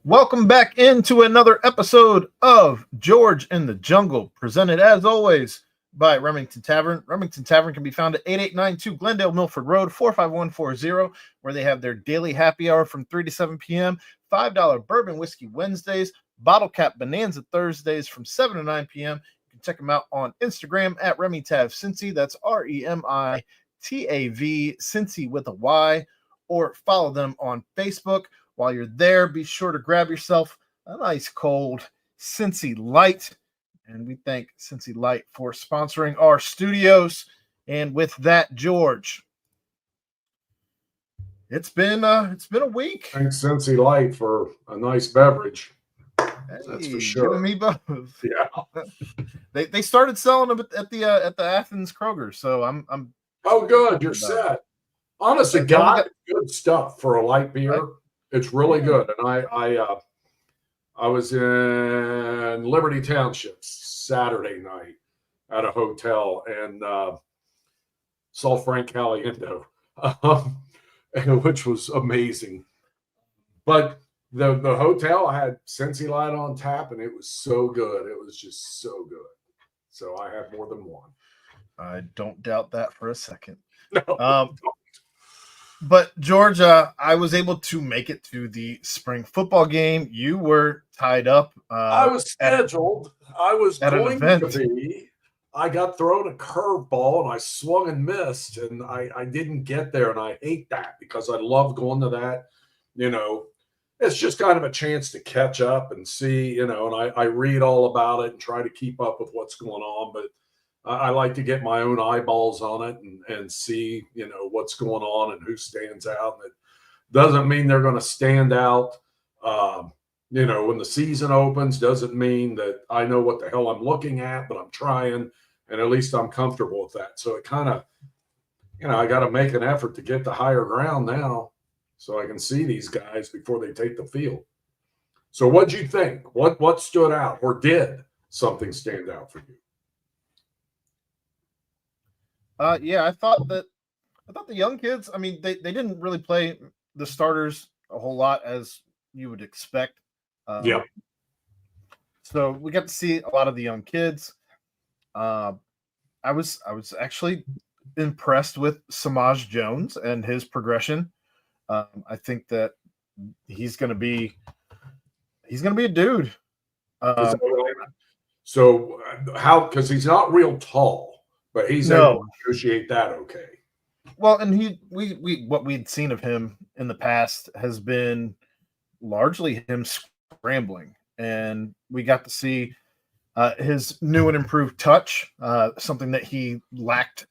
Welcome back into another episode of George in the Jungle, presented as always by Remington Tavern. Remington Tavern can be found at 8892 Glendale Milford Road, 45140, where they have their daily happy hour from 3 to 7 p.m., $5 bourbon whiskey Wednesdays, bottle cap bonanza Thursdays from 7 to 9 p.m. You can check them out on Instagram at RemyTavCincy. That's REMITAV, Cincy with a Y, or follow them on Facebook. While you're there, be sure to grab yourself a nice cold Cincy Light. And we thank Cincy Light for sponsoring our studios. And with that, George, it's been a week. Thanks, Cincy Light, for a nice beverage. Hey, that's for you sure. and me both. Yeah. They started selling them at the Athens Kroger, so I'm. Oh, good. You're set. Honest to God, good stuff for a light beer. It's really good. And I was in Liberty Township Saturday night at a hotel and saw Frank Caliendo, which was amazing. But the hotel had Cincy Light on tap, and it was so good. It was just so good. So I had more than one. I don't doubt that for a second. No, But George, I was able to make it to the spring football game. You were tied up. I was scheduled. I was going to be. I got thrown a curveball and I swung and missed, and I didn't get there. And I hate that because I love going to that. It's just kind of a chance to catch up and see, and I read all about it and try to keep up with what's going on. But I like to get my own eyeballs on it and see, what's going on and who stands out. And it doesn't mean they're going to stand out, when the season opens. Doesn't mean that I know what the hell I'm looking at, but I'm trying, and at least I'm comfortable with that. So it kind of, I got to make an effort to get to higher ground now so I can see these guys before they take the field. So what'd you think? What stood out, or did something stand out for you? Yeah, I thought the young kids, I mean, they didn't really play the starters a whole lot, as you would expect. Yeah. So we got to see a lot of the young kids. I was actually impressed with Samaj Jones and his progression. I think that he's going to be a dude. So how? Because he's not real tall, but he's able to negotiate that okay. Well, and we what we'd seen of him in the past has been largely him scrambling, and we got to see his new and improved touch, something that he lacked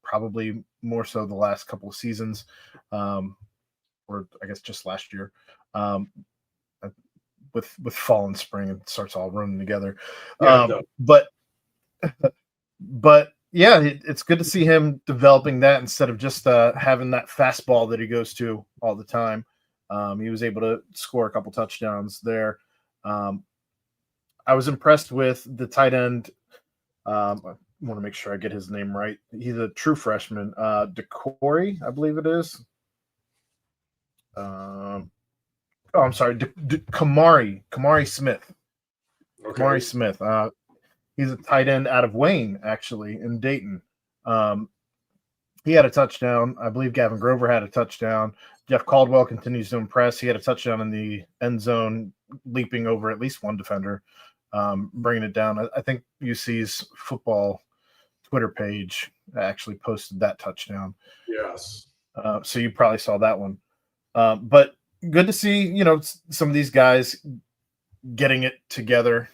probably more so the last couple of seasons, or I guess just last year. With fall and spring, it starts all running together. But yeah, it's good to see him developing that instead of just having that fastball that he goes to all the time. He was able to score a couple touchdowns there. I was impressed with the tight end. I want to make sure I get his name right. He's a true freshman, Decory, I believe it is. I'm sorry, Kamari Smith. Okay. Kamari Smith. He's a tight end out of Wayne, actually, in Dayton. He had a touchdown. I believe Gavin Grover had a touchdown. Jeff Caldwell continues to impress. He had a touchdown in the end zone, leaping over at least one defender, bringing it down. I think UC's football Twitter page actually posted that touchdown. Yes. So you probably saw that one. But good to see, some of these guys getting it together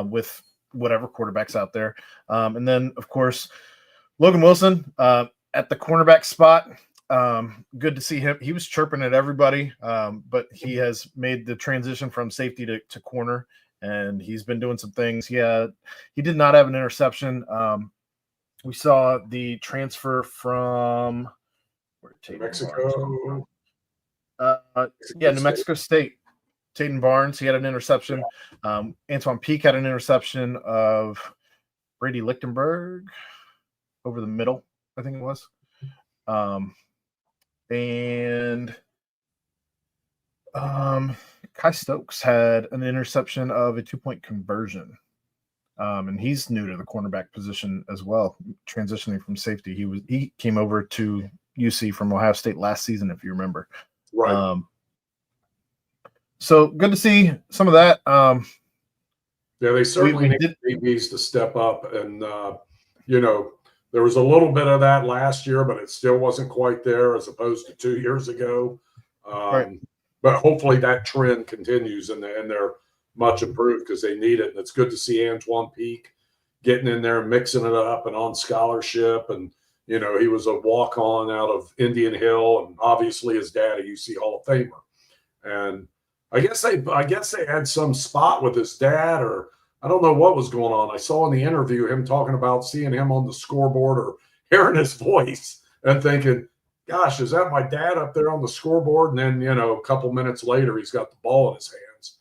with whatever quarterbacks out there. And then, of course, Logan Wilson at the cornerback spot. Good to see him. He was chirping at everybody, but he has made the transition from safety to corner, and he's been doing some things. He did not have an interception. We saw the transfer from Mexico. New Mexico State. Taden Barnes, he had an interception. Antoine Peak had an interception of Brady Lichtenberg over the middle, I think it was. And Kai Stokes had an interception of a 2-point conversion. And he's new to the cornerback position as well, transitioning from safety. He came over to UC from Ohio State last season, if you remember. Right. So good to see some of that. Yeah, they certainly need DBs to step up. And, there was a little bit of that last year, but it still wasn't quite there as opposed to 2 years ago. Right. But hopefully that trend continues and they're much improved because they need it. And it's good to see Antoine Peak getting in there and mixing it up and on scholarship. And, he was a walk-on out of Indian Hill and obviously his dad, a UC Hall of Famer. And I guess they had some spot with his dad, or I don't know what was going on. I saw in the interview him talking about seeing him on the scoreboard or hearing his voice and thinking, gosh, is that my dad up there on the scoreboard? And then, a couple minutes later, he's got the ball in his hands,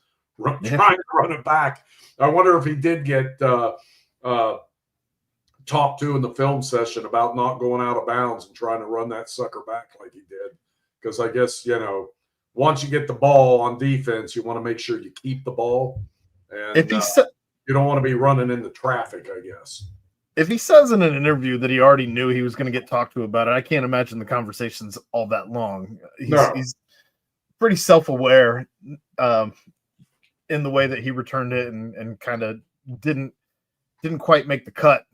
trying to run it back. I wonder if he did get talked to in the film session about not going out of bounds and trying to run that sucker back like he did. Because I guess, once you get the ball on defense, you want to make sure you keep the ball. And if you don't want to be running into traffic, I guess. If he says in an interview that he already knew he was going to get talked to about it, I can't imagine the conversation's all that long. He's pretty self-aware in the way that he returned it and kind of didn't quite make the cut.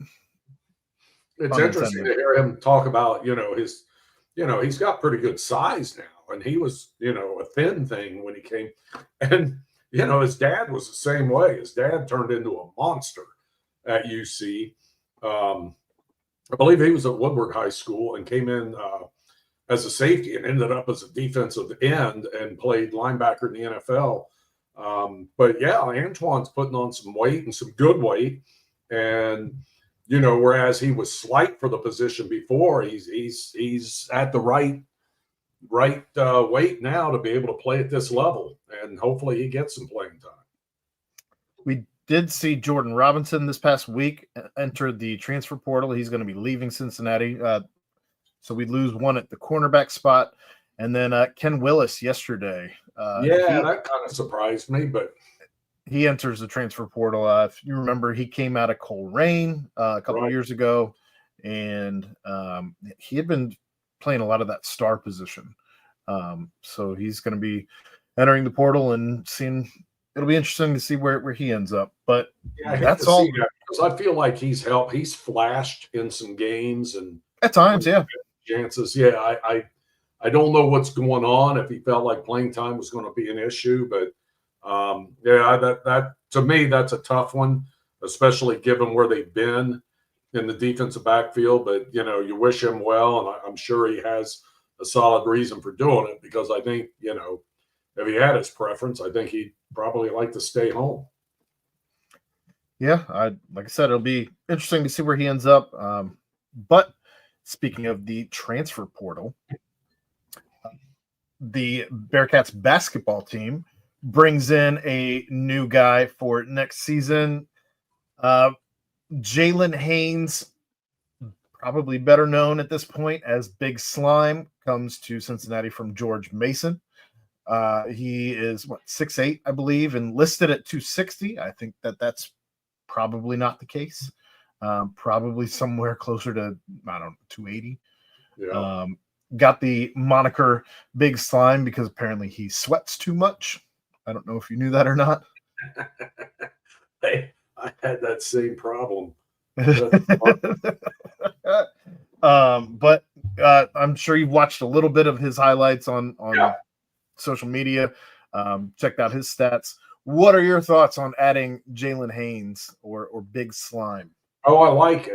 It's interesting to hear him talk about, he's got pretty good size now, and he was, a thin thing when he came. And, his dad was the same way. His dad turned into a monster at UC. I believe he was at Woodward High School and came in as a safety and ended up as a defensive end and played linebacker in the NFL. But yeah, Antoine's putting on some weight and some good weight. And, whereas he was slight for the position before, he's at the right weight now to be able to play at this level. And hopefully he gets some playing time. We did see Jordan Robinson this past week enter the transfer portal. He's going to be leaving Cincinnati. So we lose one at the cornerback spot. And then Ken Willis yesterday. That kind of surprised me, but he enters the transfer portal. If you remember, he came out of Coleraine a couple of years ago, and he had been playing a lot of that star position. So he's going to be entering the portal and seeing. It'll be interesting to see where he ends up. But that's all. Because I feel like he's flashed in some games and at times, chances. Yeah, I don't know what's going on, if he felt like playing time was going to be an issue, but that to me, that's a tough one, especially given where they've been in the defensive backfield. But, you wish him well, and I'm sure he has a solid reason for doing it, because I think, if he had his preference, I think he'd probably like to stay home. Yeah, like I said, it'll be interesting to see where he ends up. But speaking of the transfer portal, the Bearcats basketball team brings in a new guy for next season. Jalen Haynes, probably better known at this point as Big Slime, comes to Cincinnati from George Mason. He is 6'8", I believe, and listed at 260. I think that's probably not the case. Probably somewhere closer to 280. Yeah. Got the moniker Big Slime because apparently he sweats too much. I don't know if you knew that or not. Hey, I had that same problem. But I'm sure you've watched a little bit of his highlights on social media. Checked out his stats. What are your thoughts on adding Jalen Haynes or Big Slime? Oh, I like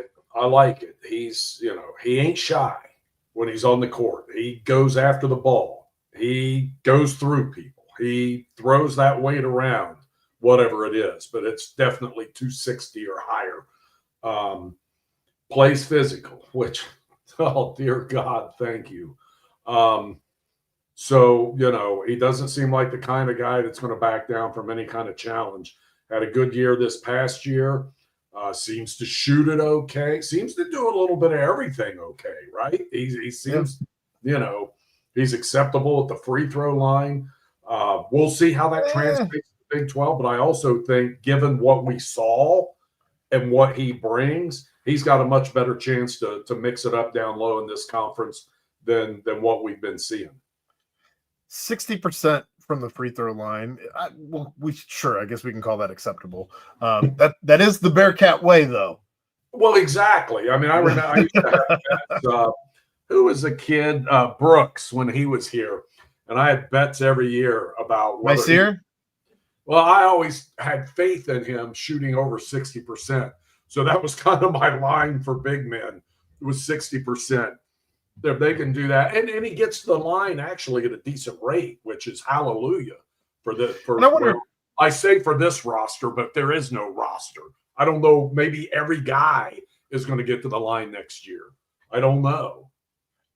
it. He's, he ain't shy when he's on the court. He goes after the ball. He goes through people. He throws that weight around, whatever it is, but it's definitely 260 or higher. Plays physical, which, oh, dear God, thank you. So, he doesn't seem like the kind of guy that's going to back down from any kind of challenge. Had a good year this past year. Seems to shoot it okay. Seems to do a little bit of everything okay, right? He seems, he's acceptable at the free throw line. We'll see how that translates to the Big 12, but I also think, given what we saw and what he brings, he's got a much better chance to mix it up down low in this conference than what we've been seeing. 60% from the free throw line. I guess we can call that acceptable. That is the Bearcat way, though. Well, exactly. I mean, I remember I used to have bets, who was a kid, Brooks, when he was here, and I had bets every year about whether well, I always had faith in him shooting over 60%. So that was kind of my line for big men. It was 60%. If they can do that, and he gets to the line actually at a decent rate, which is hallelujah I say for this roster, but there is no roster. I don't know. Maybe every guy is going to get to the line next year. I don't know.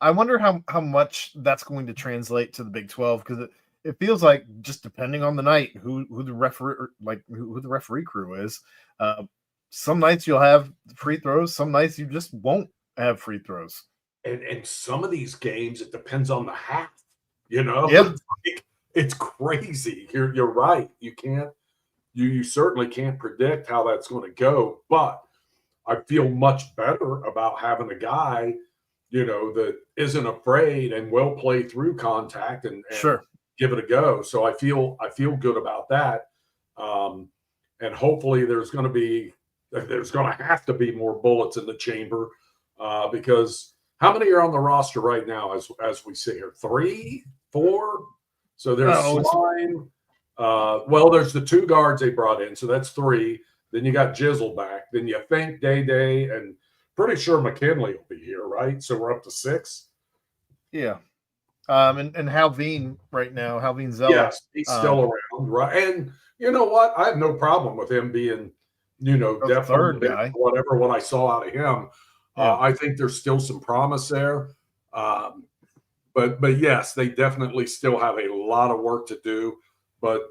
I wonder how much that's going to translate to the Big 12, because it feels like, just depending on the night, who the referee crew is. Some nights you'll have free throws. Some nights you just won't have free throws. And some of these games, it depends on the half. Yeah. It's crazy. You're right. You certainly can't predict how that's going to go, but I feel much better about having a guy, that isn't afraid and will play through contact and give it a go. So I feel good about that. And hopefully there's going to have to be more bullets in the chamber, because how many are on the roster right now as we sit here? 3, 4? So there's Slime. Well, there's the 2 guards they brought in, so that's 3. Then you got Jizzle back. Then you think Day, and pretty sure McKinley will be here, right? So we're up to 6. Yeah. And Halveen right now, Halveen Zella. Yes, he's still around, right? And you know what? I have no problem with him being, definitely third guy. Whatever what I saw out of him. Yeah. I think there's still some promise there. But yes, they definitely still have a lot of work to do. But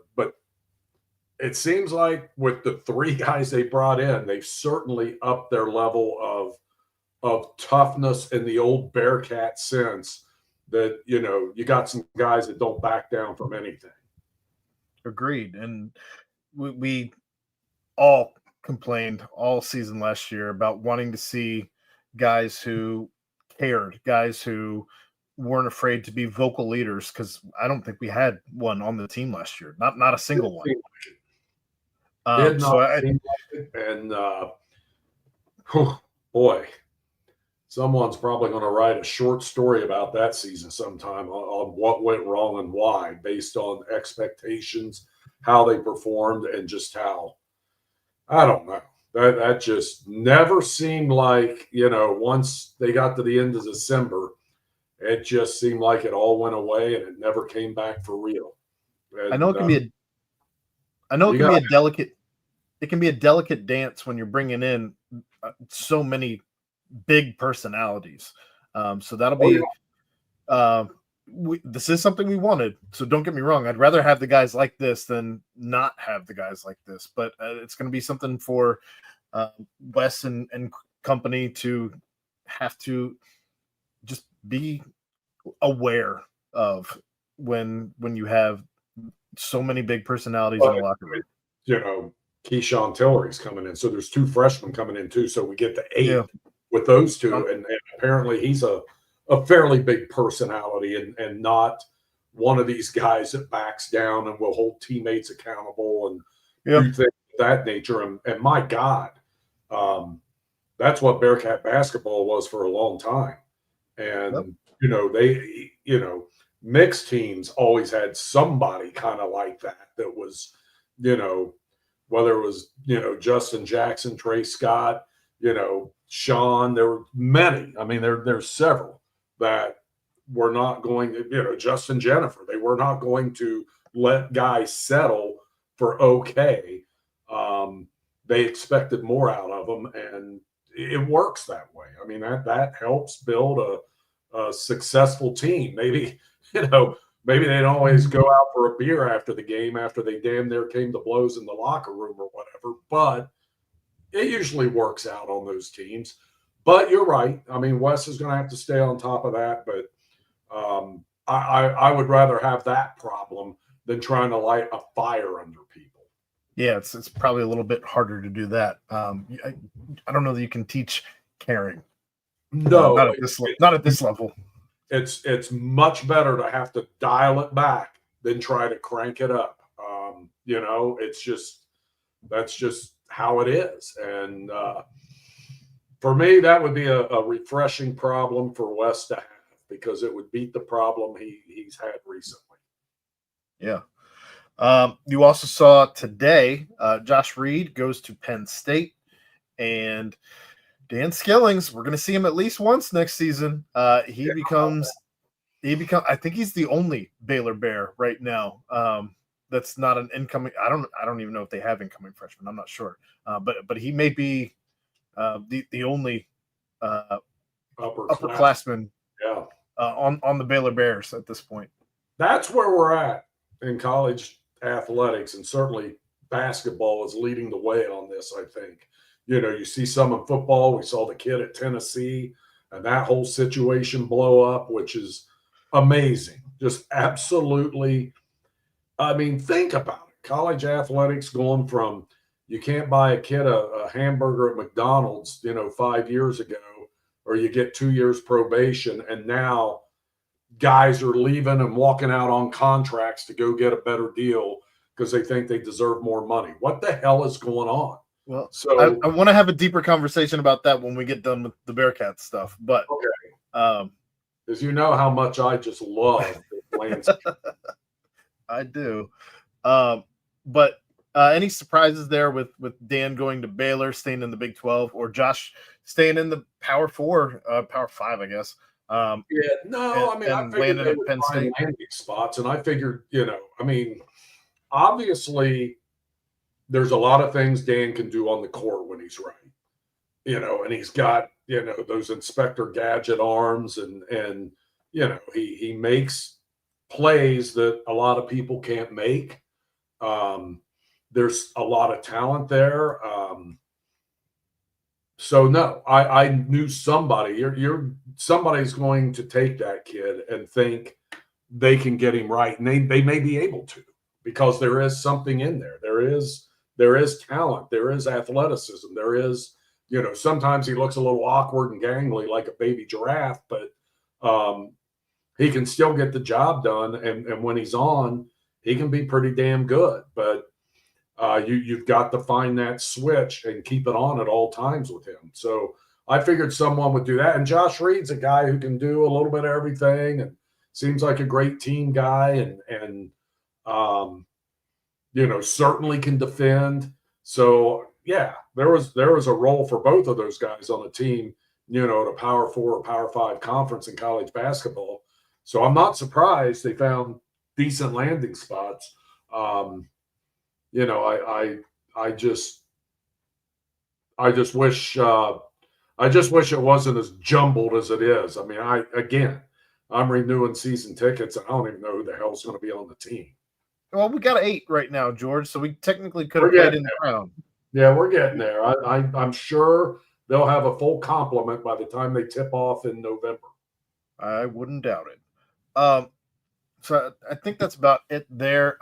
it seems like with the 3 guys they brought in, they've certainly upped their level of toughness in the old Bearcat sense, that, you got some guys that don't back down from anything. Agreed. And we all complained all season last year about wanting to see guys who cared, guys who weren't afraid to be vocal leaders, because I don't think we had one on the team last year. Not a single one. Boy, someone's probably going to write a short story about that season sometime on what went wrong and why, based on expectations, how they performed, and just how, I don't know. That just never seemed like, once they got to the end of December, it just seemed like it all went away and it never came back for real. And, I know it can be a delicate dance when you're bringing in so many big personalities. So that'll be this is something we wanted. So don't get me wrong. I'd rather have the guys like this than not have the guys like this. But it's going to be something for Wes and company to have to just be aware of when you have so many big personalities in the locker room. Keyshawn Tillery's coming in. So there's 2 freshmen coming in too. So we get to 8 with those 2. And apparently he's a fairly big personality and not one of these guys that backs down and will hold teammates accountable and do things of that nature. And my God, that's what Bearcat basketball was for a long time. And, mixed teams always had somebody kind of like that was, whether it was, Justin Jackson, Trey Scott, Sean, there were many. I mean, there's several that were not going to, Justin Jennifer, they were not going to let guys settle for okay. They expected more out of them, and it works that way. I mean, that helps build a successful team. Maybe, maybe they don't always go out for a beer after the game, after they damn near came to blows in the locker room or whatever, but it usually works out on those teams. But you're right. I mean, Wes is going to have to stay on top of that, but I would rather have that problem than trying to light a fire under people. Yeah, it's probably a little bit harder to do that. I don't know that you can teach caring. No, not at this level. It's much better to have to dial it back than try to crank it up. That's just how it is. And for me, that would be a refreshing problem for Wes to have, because it would beat the problem he's had recently. Yeah. You also saw today, Josh Reed goes to Penn State, and Dan Skillings, we're going to see him at least once next season. He becomes. I think he's the only Baylor Bear right now. That's not an incoming. I don't even know if they have incoming freshmen. I'm not sure. But he may be the only upperclassman. Yeah. On the Baylor Bears at this point. That's where we're at in college athletics, and certainly basketball is leading the way on this, I think. You see some in football. We saw the kid at Tennessee and that whole situation blow up, which is amazing. Just absolutely. I mean, think about it. College athletics going from you can't buy a kid a hamburger at McDonald's, 5 years ago, or you get 2 years probation, and now guys are leaving and walking out on contracts to go get a better deal because they think they deserve more money. What the hell is going on? Well, so I want to have a deeper conversation about that when we get done with the Bearcats stuff. But okay, because you know how much I just love the landscape. I do. But any surprises there with Dan going to Baylor, staying in the Big 12, or Josh staying in the Power 4, Power 5, I guess? I figured they would find landing spots, and I figured, obviously there's a lot of things Dan can do on the court when he's right, and he's got, those Inspector Gadget arms, and he makes plays that a lot of people can't make. There's a lot of talent there. So no, I knew somebody. Somebody's going to take that kid and think they can get him right, and they may be able to, because there is something in there. There is talent. There is athleticism. There is, sometimes he looks a little awkward and gangly like a baby giraffe, but he can still get the job done. And when he's on, he can be pretty damn good. But you've got to find that switch and keep it on at all times with him. So I figured someone would do that. And Josh Reed's a guy who can do a little bit of everything and seems like a great team guy, and certainly can defend. So yeah, there was a role for both of those guys on the team, at a Power 4 or Power 5 conference in college basketball. So I'm not surprised they found decent landing spots. I just wish it wasn't as jumbled as it is. I mean, I'm renewing season tickets, and I don't even know who the hell's going to be on the team. Well, we got 8 right now, George, so we technically could have played in the crown. Yeah, we're getting there. I'm sure they'll have a full complement by the time they tip off in November. I wouldn't doubt it. So I think that's about it there.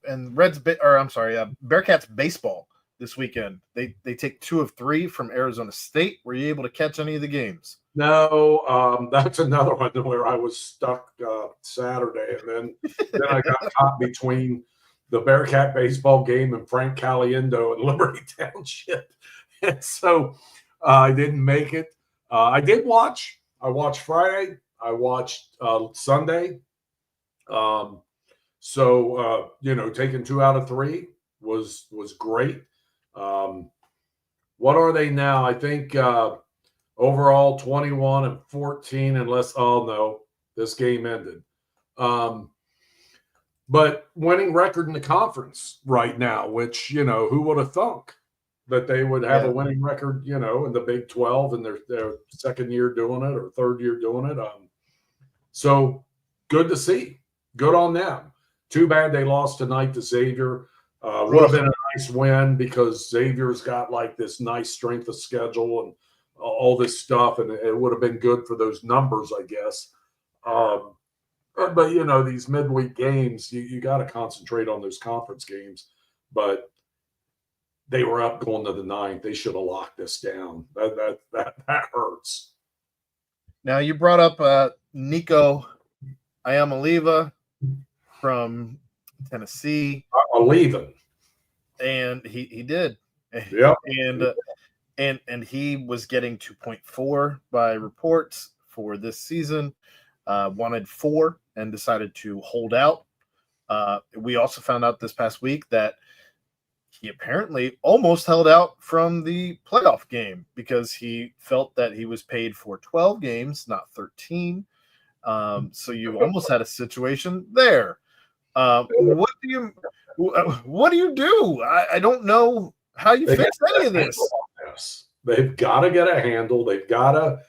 And Bearcats baseball this weekend. They take 2 of 3 from Arizona State. Were you able to catch any of the games? No, that's another one where I was stuck Saturday, and then I got caught between the Bearcat baseball game and Frank Caliendo in Liberty Township, and so I didn't make it. I did watch. I watched Friday. I watched Sunday. Taking 2 out of 3 was great. What are they now? I think overall 21-14, unless, oh no, this game ended. But winning record in the conference right now, which, who would have thunk that they would have a winning record, in the Big 12, and their second year doing it or third year doing it. So good to see. Good on them. Too bad they lost tonight to Xavier. Would have been a nice win, because Xavier's got like this nice strength of schedule and all this stuff, and it would have been good for those numbers, I guess. But you know, these midweek games, you got to concentrate on those conference games. But they were up going to the ninth. They should have locked this down. That hurts. Now you brought up Nico Iamaleava from Tennessee. I'm leaving. And he did. Yeah. And he was getting 2.4 by reports for this season. Wanted 4 and decided to hold out. We also found out this past week that he apparently almost held out from the playoff game because he felt that he was paid for 12 games, not 13. So you almost had a situation there. What do you do? I don't know how you fix any of this. They've got to get a handle. They've got to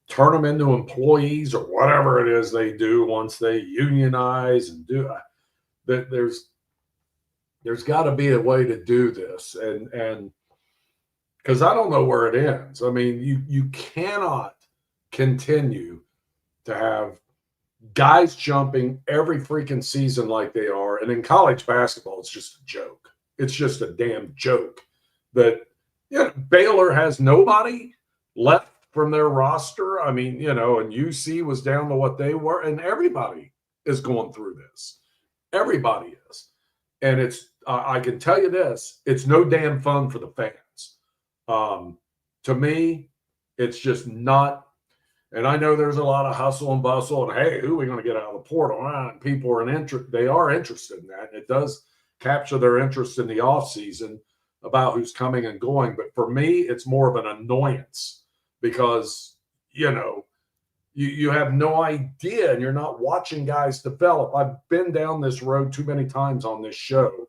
turn them into employees or whatever it is they do once they unionize and do that. There's got to be a way to do this, and because I don't know where it ends. I mean, you cannot continue to have guys jumping every freaking season like they are, and in college basketball, it's just a joke. It's just a damn joke that Baylor has nobody left from their roster. I mean, and UC was down to what they were, and everybody is going through this. Everybody is. And it's, I can tell you this, it's no damn fun for the fans. To me, it's just not. And I know there's a lot of hustle and bustle and, hey, who are we going to get out of the portal? And people are they are interested in that. And it does capture their interest in the offseason about who's coming and going. But for me, it's more of an annoyance because, you have no idea and you're not watching guys develop. I've been down this road too many times on this show,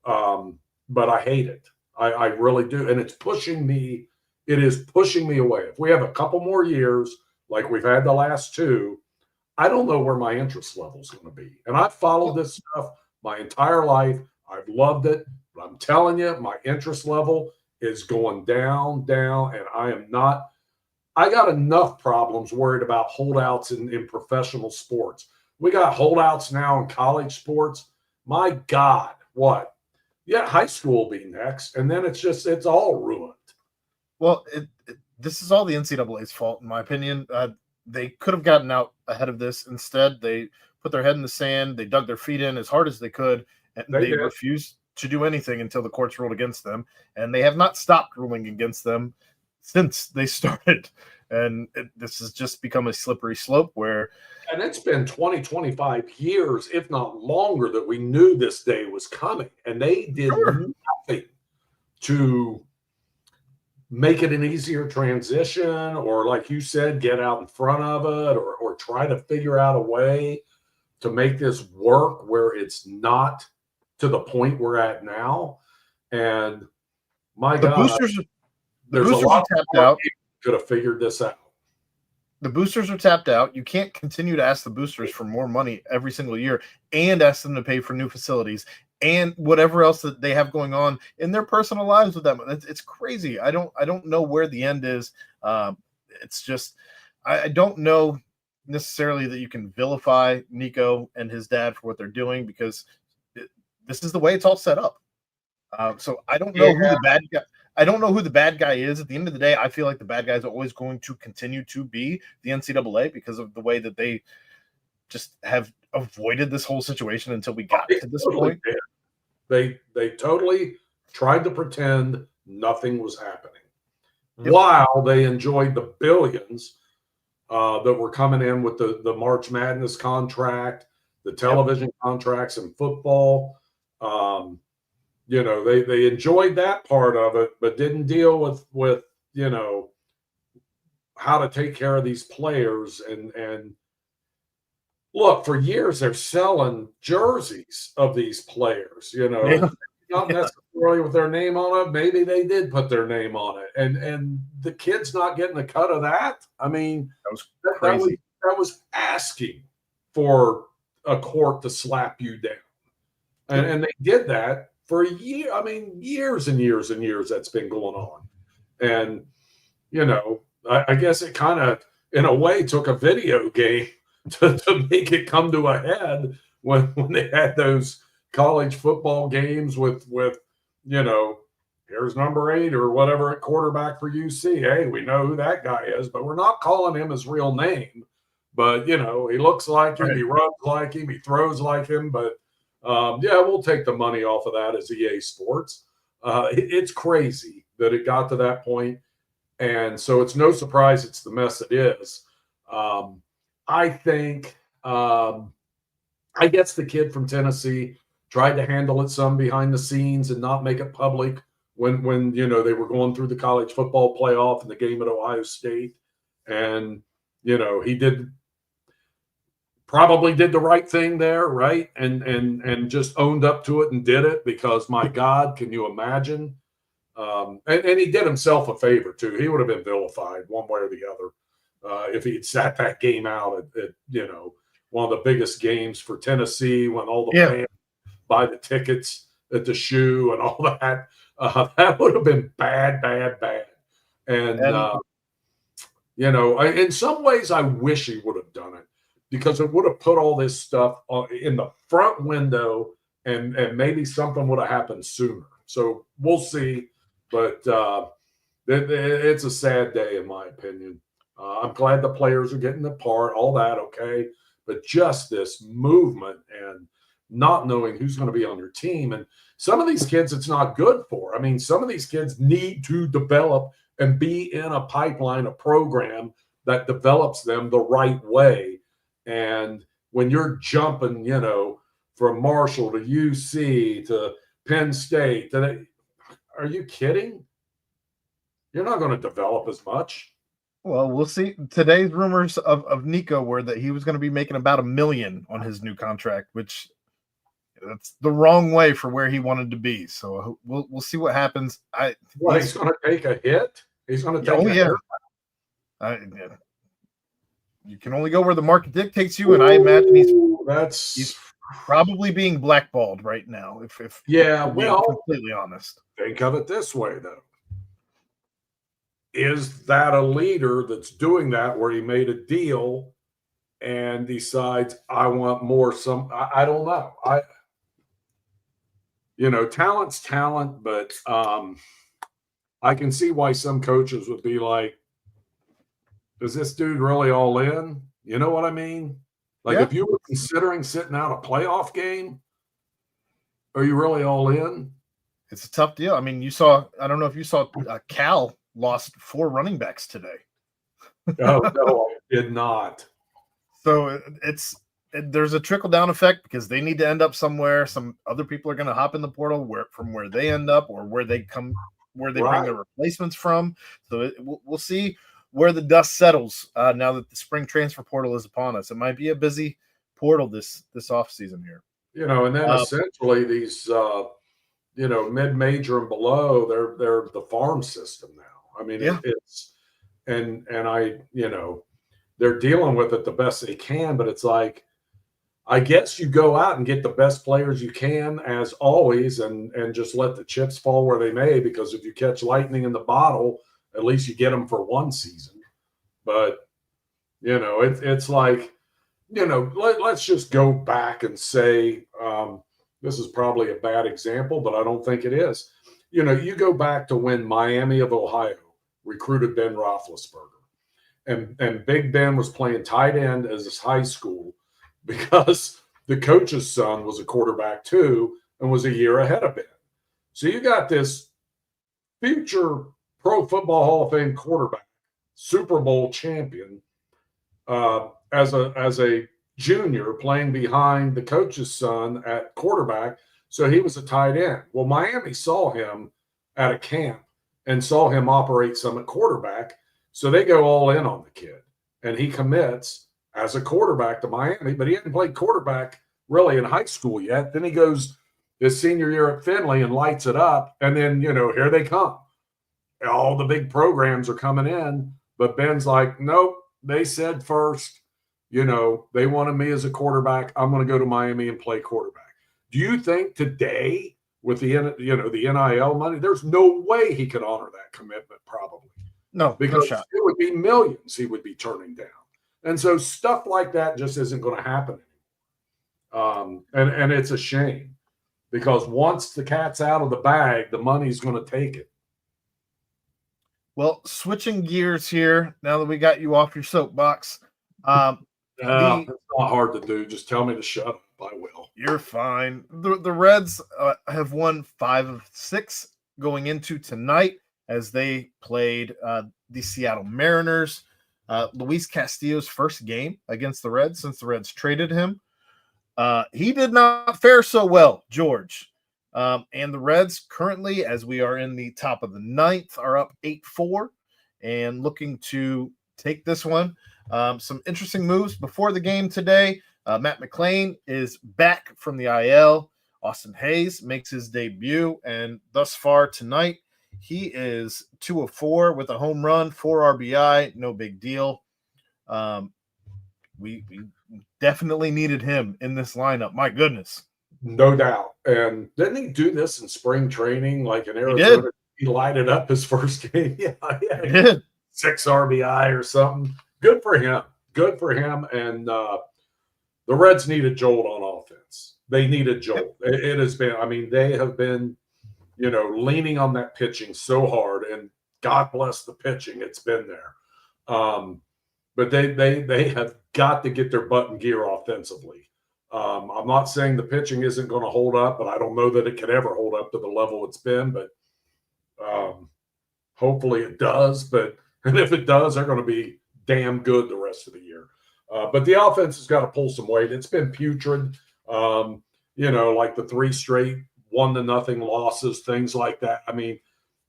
but I hate it. I really do. And it's pushing me. It is pushing me away. If we have a couple more years like we've had the last 2, I don't know where my interest level is going to be. And I've followed this stuff my entire life. I've loved it. But I'm telling you, my interest level is going down, and I am not. I got enough problems worried about holdouts in professional sports. We got holdouts now in college sports. My God, what? Yeah, high school will be next. And then it's all ruined. Well, this is all the NCAA's fault, in my opinion. They could have gotten out ahead of this. Instead, they put their head in the sand. They dug their feet in as hard as they could, and they refused to do anything until the courts ruled against them. And they have not stopped ruling against them since they started. And this has just become a slippery slope where. And it's been 20, 25 years, if not longer, that we knew this day was coming. And they did nothing to make it an easier transition or, like you said, get out in front of it or try to figure out a way to make this work where it's not to the point we're at now. And my God, the boosters are tapped out. Could have figured this out. The boosters are tapped out. You can't continue to ask the boosters for more money every single year and ask them to pay for new facilities and whatever else that they have going on in their personal lives with them. It's crazy. I don't know where the end is. It's just I don't know necessarily that you can vilify Nico and his dad for what they're doing because this is the way it's all set up. So I don't know who the bad guy. I don't know who the bad guy is. At the end of the day, I feel like the bad guy is always going to continue to be the NCAA because of the way that they just have avoided this whole situation until we got to this point. They totally tried to pretend nothing was happening while they enjoyed the billions that were coming in with the March Madness contract, the television contracts in football. They enjoyed that part of it, but didn't deal with how to take care of these players. And look, for years they're selling jerseys of these players, not necessarily with their name on it. Maybe they did put their name on it, and the kid's not getting a cut of that. I mean, that was crazy. That was asking for a court to slap you down, and they did that. For a year, I mean, years and years and years that's been going on. And, I guess it kind of, in a way, took a video game to make it come to a head when they had those college football games with here's number 8 or whatever at quarterback for UC. Hey, we know who that guy is, but we're not calling him his real name. But, he looks like him, he runs like him, he throws like him. But, we'll take the money off of that as EA Sports. It's crazy that it got to that point. And so it's no surprise it's the mess it is. I think, I guess the kid from Tennessee tried to handle it some behind the scenes and not make it public when they were going through the college football playoff and the game at Ohio State. And, he probably did the right thing there, right? And just owned up to it and did it because, my God, can you imagine? And he did himself a favor, too. He would have been vilified one way or the other if he had sat that game out at one of the biggest games for Tennessee when all the fans buy the tickets at the shoe and all that. That would have been bad. And in some ways, I wish he would have done it because it would have put all this stuff in the front window and maybe something would have happened sooner. So we'll see. But it's a sad day, in my opinion. I'm glad the players are getting apart, all that, okay. But just this movement and not knowing who's going to be on your team. And some of these kids, it's not good for. I mean, some of these kids need to develop and be in a pipeline, a program that develops them the right way. And when you're jumping, from Marshall to UC to Penn State, are you kidding? You're not going to develop as much. Well, we'll see. Today's rumors of Nico were that he was going to be making about $1 million on his new contract, which that's the wrong way for where he wanted to be. So we'll see what happens. He's going to take a hit. He's going to take a hit. You can only go where the market dictates you, and I imagine he's probably being blackballed right now. If being completely honest, think of it this way, though. Is that a leader that's doing that where he made a deal and decides I want more? I don't know. Talent's talent, but I can see why some coaches would be like, is this dude really all in? You know what I mean? Like if you were considering sitting out a playoff game, are you really all in? It's a tough deal. I mean, I don't know if you saw Cal lost 4 running backs today. Oh, no, I did not. So there's a trickle down effect because they need to end up somewhere. Some other people are going to hop in the portal from where they end up or where they bring their replacements from. So we'll see where the dust settles now that the spring transfer portal is upon us. It might be a busy portal this offseason here. And then essentially these mid-major and below, they're the farm system now. I mean, it's and they're dealing with it the best they can, but it's like, I guess you go out and get the best players you can as always, and just let the chips fall where they may, because if you catch lightning in the bottle, at least you get them for one season. But, it's like, let's just go back and say, this is probably a bad example, but I don't think it is. You go back to when Miami of Ohio recruited Ben Roethlisberger, and Big Ben was playing tight end as his high school because the coach's son was a quarterback too and was a year ahead of Ben. So you got this future Pro Football Hall of Fame quarterback, Super Bowl champion, as a junior playing behind the coach's son at quarterback. So he was a tight end. Well, Miami saw him at a camp and saw him operate some at quarterback. So they go all in on the kid, and he commits as a quarterback to Miami, but he hadn't played quarterback really in high school yet. Then he goes his senior year at Findlay and lights it up. And then, here they come. All the big programs are coming in, but Ben's like, nope, they said first, they wanted me as a quarterback. I'm going to go to Miami and play quarterback. Do you think today with the NIL money, there's no way he could honor that commitment? Probably. No, because no shot. it would be millions he would be turning down. And so stuff like that just isn't going to happen anymore. And it's a shame because once the cat's out of the bag, the money's going to take it. Well, switching gears here, now that we got you off your soapbox. It's not hard to do. Just tell me to shut up. I will. You're fine. The Reds have won 5 of 6 going into tonight as they played the Seattle Mariners. Luis Castillo's first game against the Reds since the Reds traded him. He did not fare so well, George. And the Reds currently, as we are in the top of the 9th, are up 8-4 and looking to take this one. Some interesting moves before the game today. Matt McClain is back from the IL. Austin Hayes makes his debut, and thus far tonight, he is 2 of 4 with a home run, 4 RBI, no big deal. We definitely needed him in this lineup. My goodness. No doubt. And didn't he do this in spring training, like in Arizona? He lighted up his first game. Yeah, he did. 6 RBI or something. Good for him. Good for him. And the Reds need a jolt on offense. They need a jolt. It has been, I mean, they have been, leaning on that pitching so hard, and God bless the pitching. It's been there. But they have got to get their butt in gear offensively. I'm not saying the pitching isn't going to hold up, but I don't know that it could ever hold up to the level it's been. But hopefully it does. And if it does, they're going to be damn good the rest of the year. But the offense has got to pull some weight. It's been putrid, like the 3 straight 1-0 losses, things like that. I mean,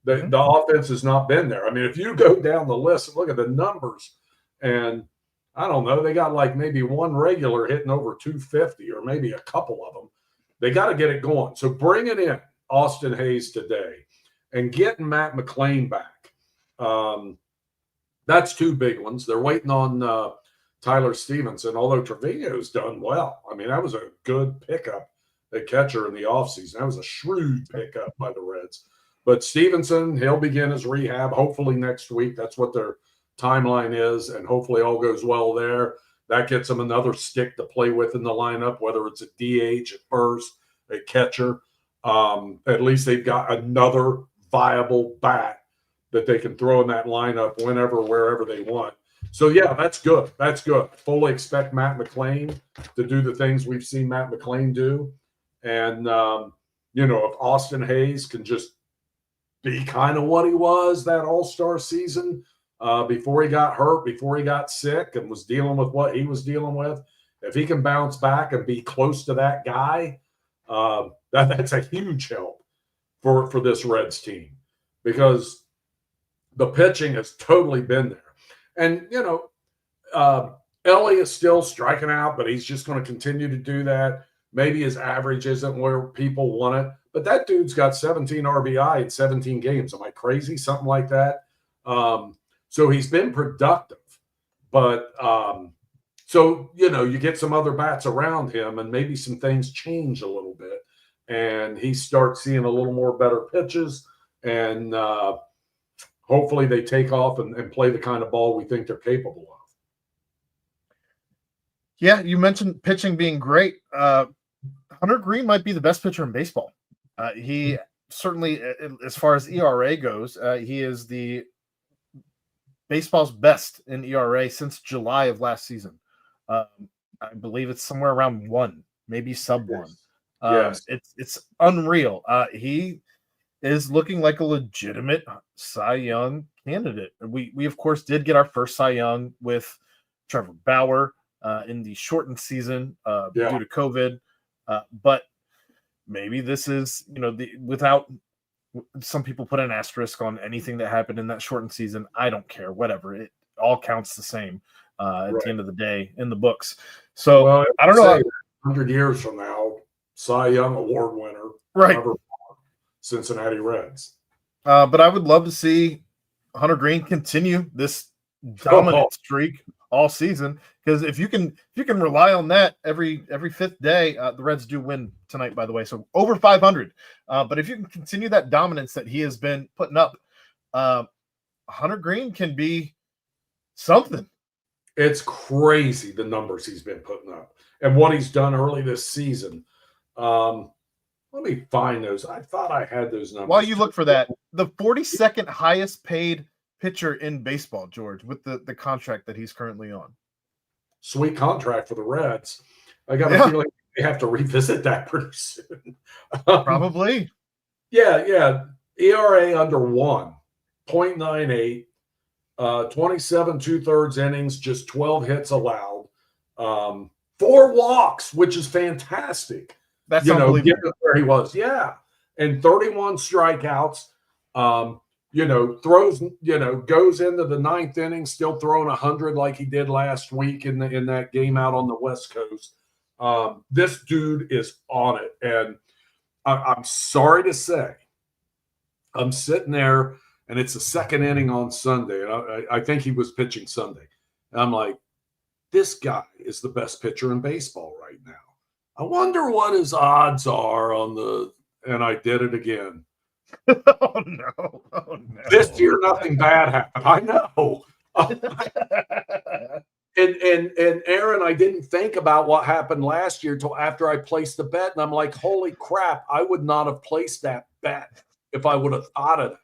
the offense has not been there. I mean, if you go down the list and look at the numbers, and I don't know, they got like maybe one regular hitting over 250 or maybe a couple of them. They got to get it going. So bring it in, Austin Hayes today, and getting Matt McClain back. That's 2 big ones. They're waiting on Tyler Stevenson, although Trevino's done well. I mean, that was a good pickup at catcher in the offseason. That was a shrewd pickup by the Reds. But Stevenson, he'll begin his rehab hopefully next week. That's what their timeline is, and hopefully all goes well there. That gets them another stick to play with in the lineup, whether it's a DH at first, a catcher. At least they've got another viable bat that they can throw in that lineup whenever, wherever they want. So, yeah, that's good. That's good. Fully expect Matt McClain to do the things we've seen Matt McClain do. And, if Austin Hayes can just be kind of what he was that all-star season before he got hurt, before he got sick and was dealing with what he was dealing with, if he can bounce back and be close to that guy, that's a huge help for this Reds team, because the pitching has totally been there. And, Ellie is still striking out, but he's just going to continue to do that. Maybe his average isn't where people want it, but that dude's got 17 RBI in 17 games. Am I crazy? Something like that. So he's been productive, but you get some other bats around him and maybe some things change a little bit, and he starts seeing a little more better pitches, and hopefully they take off and play the kind of ball we think they're capable of. Yeah, you mentioned pitching being great. Hunter Green might be the best pitcher in baseball. He certainly, as far as ERA goes, he is the baseball's best in ERA since July of last season. I believe it's somewhere around 1, maybe sub 1. Yes. It's unreal. He is looking like a legitimate Cy Young candidate. We of course did get our first Cy Young with Trevor Bauer in the shortened season due to COVID, but maybe this is without. Some people put an asterisk on anything that happened in that shortened season. I don't care. Whatever. It all counts the same at the end of the day in the books. So I don't know. 100 years from now, Cy Young Award winner, right? Cincinnati Reds. But I would love to see Hunter Green continue this dominant streak all season, because if you can rely on that every 5th day, the Reds do win tonight, by the way, so over 500. But if you can continue that dominance that he has been putting up, Hunter Green can be something. It's crazy the numbers he's been putting up and what he's done early this season. Let me find those. I thought I had those numbers. While you look for that, the 42nd highest paid pitcher in baseball, George, with the contract that he's currently on. Sweet contract for the Reds. I got a feeling they have to revisit that pretty soon. Probably. Yeah. ERA under 1, 0.98, 27 2/3 innings, just 12 hits allowed, 4 walks, which is fantastic. That's unbelievable. Given where he was, yeah, and 31 strikeouts. Throws, goes into the 9th inning, still throwing 100 like he did last week in that game out on the West Coast. This dude is on it, and I'm sorry to say, I'm sitting there, and it's the 2nd inning on Sunday, and I think he was pitching Sunday. And I'm like, this guy is the best pitcher in baseball right now. I wonder what his odds are on the – and I did it again. Oh, no. This year, nothing bad happened. I know. And Aaron, I didn't think about what happened last year until after I placed the bet. And I'm like, holy crap, I would not have placed that bet if I would have thought of it.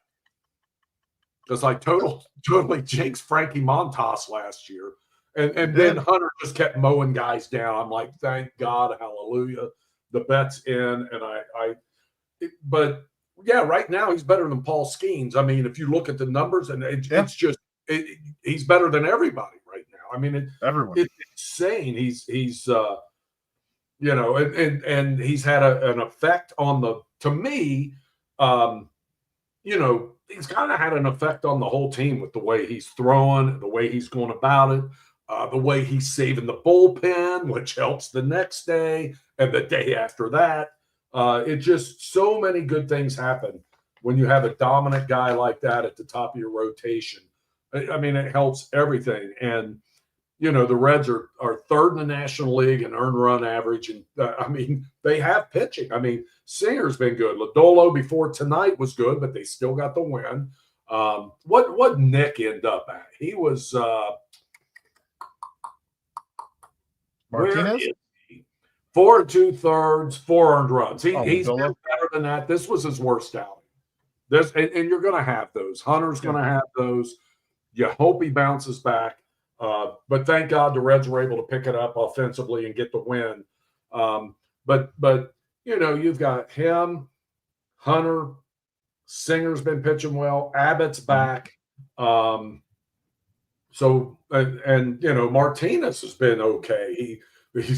Because I totally jinxed Frankie Montas last year. And then Hunter just kept mowing guys down. I'm like, thank God, hallelujah. The bet's in. But yeah, right now he's better than Paul Skeens. I mean, if you look at the numbers, and it's just he's better than everybody right now. I mean, everyone. It's insane. He's and he's had an effect on the. To me, he's kind of had an effect on the whole team with the way he's throwing, the way he's going about it, the way he's saving the bullpen, which helps the next day and the day after that. It just so many good things happen when you have a dominant guy like that at the top of your rotation. I mean, it helps everything. And, the Reds are 3rd in the National League in earned run average. And, they have pitching. I mean, Singer's been good. Lodolo before tonight was good, but they still got the win. What Nick end up at? He was Martinez? 4 2/3, 4 earned runs. He's been better than that. This was his worst outing. And you're going to have those. Hunter's going to have those. You hope he bounces back. But thank God the Reds were able to pick it up offensively and get the win. But you've got him, Hunter, Singer's been pitching well. Abbott's back. Martinez has been okay. He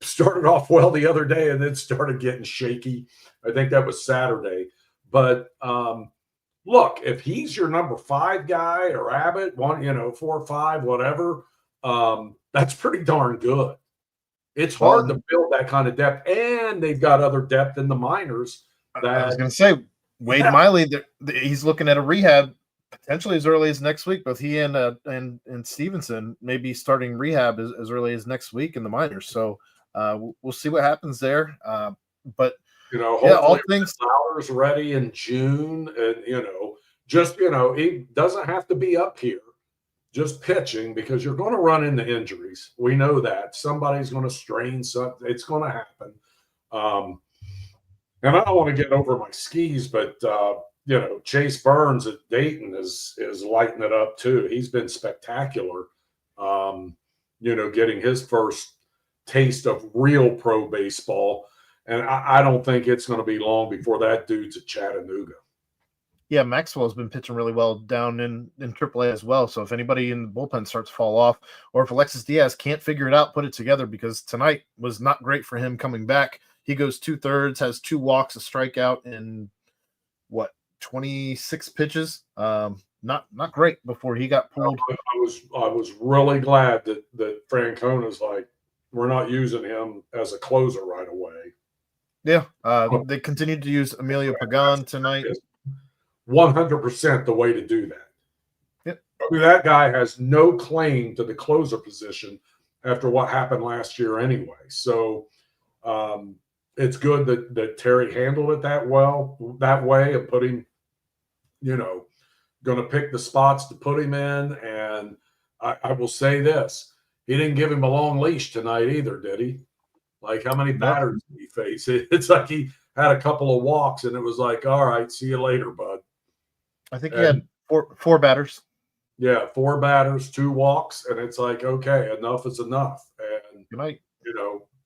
started off well the other day and then started getting shaky. I think that was Saturday. But look, if he's your number 5 guy or Abbott, 4 or 5, whatever, that's pretty darn good. It's hard to build that kind of depth, and they've got other depth in the minors. I was going to say, Wade Miley, he's looking at a rehab potentially as early as next week. Both he and Stevenson may be starting rehab as early as next week in the minors. So we'll see what happens there. But all things Flowers ready in June, and he doesn't have to be up here just pitching, because you're going to run into injuries. We know that somebody's going to strain something. It's going to happen. And I don't want to get over my skis, but Chase Burns at Dayton is lighting it up too. He's been spectacular. Getting his first taste of real pro baseball. And I don't think it's going to be long before that dude's at Chattanooga. Yeah, Maxwell's been pitching really well down in AAA as well. So if anybody in the bullpen starts to fall off, or if Alexis Diaz can't figure it out, put it together, because tonight was not great for him coming back. He goes 2/3, has 2 walks, a strikeout in 26 pitches. Not great before he got pulled. I was really glad that Francona's like, we're not using him as a closer right away. Yeah, they continued to use Emilio Pagan tonight. 100% the way to do that. Yep. I mean, that guy has no claim to the closer position after what happened last year anyway. So it's good that Terry handled it that way, and put him, going to pick the spots to put him in. And I will say this: he didn't give him a long leash tonight either, did he? Like, how many batters did he face? It's like he had a couple of walks, and it was like, all right, see you later, bud. I think he had four batters. Yeah, 4 batters, 2 walks, and it's like, okay, enough is enough. And Good night.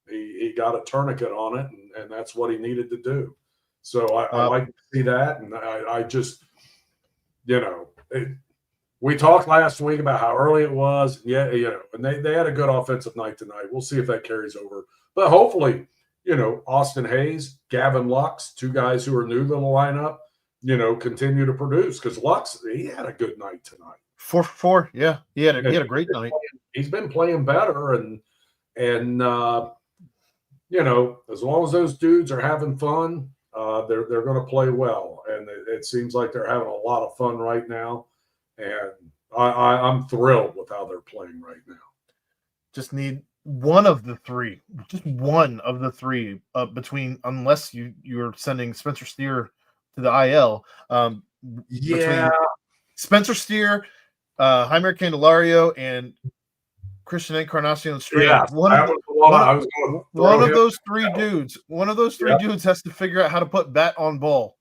He got a tourniquet on it, and that's what he needed to do. So I like to see that, and I just, we talked last week about how early it was. Yeah, and they had a good offensive night tonight. We'll see if that carries over. But hopefully, Austin Hayes, Gavin Lux, 2 guys who are new to the lineup, continue to produce, because Lux, he had a good night tonight. 4 for 4. Yeah, he had a great night. He's been playing better, and as long as those dudes are having fun, they're going to play well. And it seems like they're having a lot of fun right now. And I'm thrilled with how they're playing right now. Just need one of the three, between, unless you're sending Spencer Steer to the IL. Yeah, Spencer Steer, Jaime Candelario, and Christian Encarnacion Strand. Yeah, one of those three dudes has to figure out how to put bat on ball.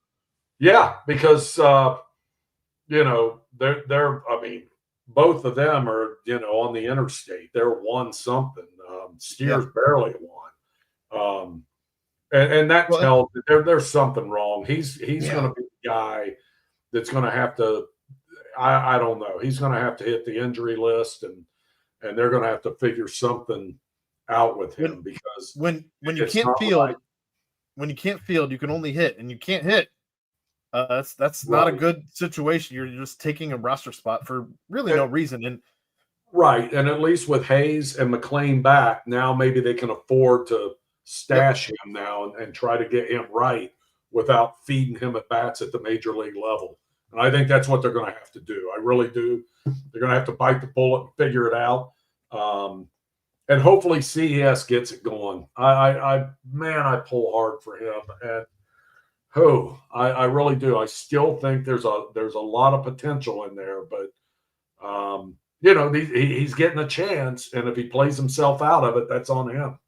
Yeah, because they're I mean, both of them are on the interstate. They're won something. Steers barely won. And that tells there's something wrong. He's going to be the guy that's going to have to. I don't know. He's going to have to hit the injury list, and they're going to have to figure something out with him, because when you can't field, you can only hit, and you can't hit. That's not a good situation. You're just taking a roster spot for really no reason. And and at least with Hayes and McLean back, now maybe they can afford to stash him now and try to get him right without feeding him at bats at the major league level. And I think that's what they're going to have to do. I really do. They're going to have to bite the bullet and figure it out. And hopefully CES gets it going. I pull hard for him. And I really do. I still think there's a lot of potential in there, but he's getting a chance, and if he plays himself out of it, that's on him.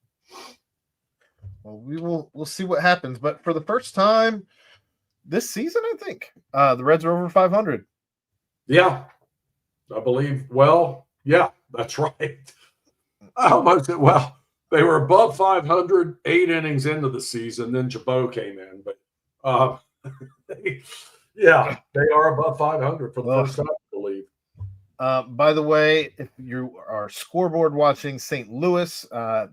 Well, we'll see what happens. But for the first time this season, I think the Reds are over 500. Yeah, I believe. Well, yeah, that's right. They were above 500 8 innings into the season. Then Jabot came in, but they are above 500 for the first time, I believe. By the way, if you are scoreboard watching St. Louis,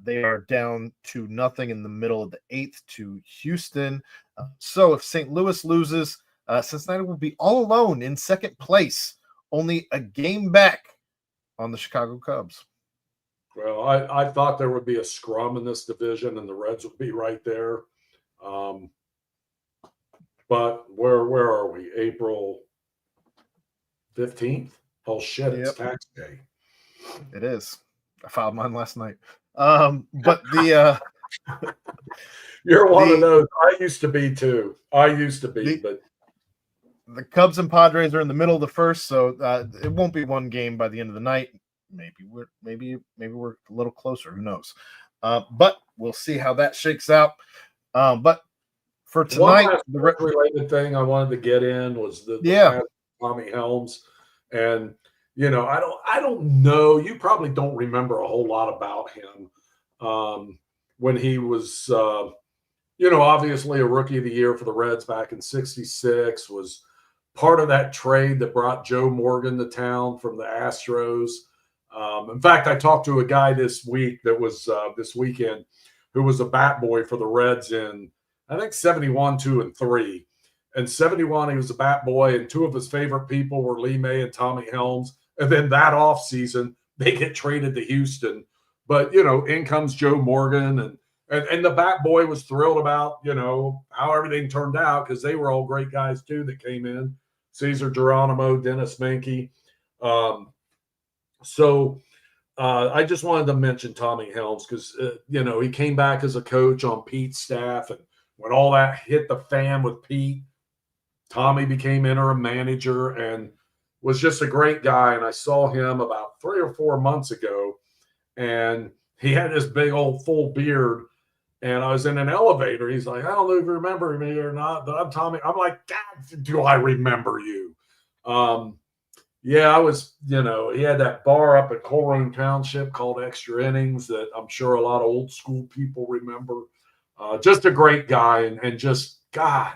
they are down 2-0 in the middle of the 8th to Houston. So if St. Louis loses, Cincinnati will be all alone in second place, only a game back on the Chicago Cubs. Well, I thought there would be a scrum in this division, and the Reds would be right there. But where are we? April 15th? Oh, shit, it's tax day. It is. I filed mine last night. But the you're one of those. I used to be too. But the Cubs and Padres are in the middle of the first, so it won't be one game by the end of the night. Maybe we're a little closer. Who knows? But we'll see how that shakes out. But for tonight, the related thing I wanted to get in was the Tommy Helms. And I don't know. You probably don't remember a whole lot about him when he was, obviously a rookie of the year for the Reds back in '66. Was part of that trade that brought Joe Morgan to town from the Astros. In fact, I talked to a guy this week that was this weekend who was a bat boy for the Reds in, I think, 71, 2, and 3. And 71, he was a bat boy, and 2 of his favorite people were Lee May and Tommy Helms. And then that offseason, they get traded to Houston. But, in comes Joe Morgan, and the bat boy was thrilled about, how everything turned out, because they were all great guys, too, that came in. Cesar Geronimo, Dennis Menke. I just wanted to mention Tommy Helms because, he came back as a coach on Pete's staff. And when all that hit the fan with Pete, Tommy became interim manager, and was just a great guy. And I saw him about 3 or 4 months ago, and he had this big old full beard. And I was in an elevator. He's like, I don't know if you remember me or not, but I'm Tommy. I'm like, God, do I remember you? Yeah, I was, he had that bar up at Coleraine Township called Extra Innings that I'm sure a lot of old school people remember. Just a great guy, and just, God,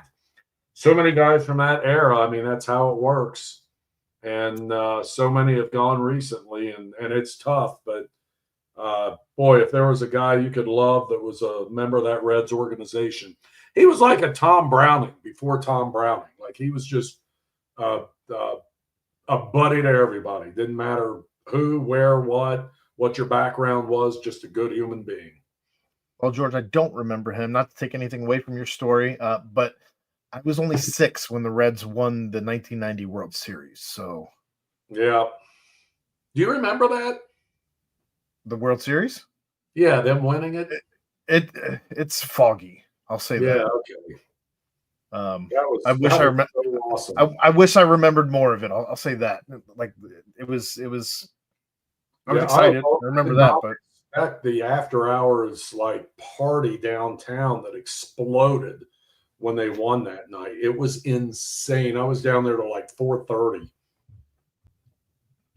so many guys from that era. I mean, that's how it works. And so many have gone recently, and it's tough. But boy, if there was a guy you could love that was a member of that Reds organization, he was like a Tom Browning before Tom Browning. Like, he was just a buddy to everybody. Didn't matter who, where, what your background was, just a good human being. Well, George, I don't remember him, not to take anything away from your story, but I was only 6 when the Reds won the 1990 World Series. So, yeah. Do you remember that? The World Series? Yeah, them winning it? It's foggy. I'll say that. Yeah, okay. I wish I remember. So awesome. I wish I remembered more of it. I'll say that. Like, it was. I was excited. I remember that, but the after hours like party downtown that exploded when they won that night. It was insane. I was down there till like 4:30.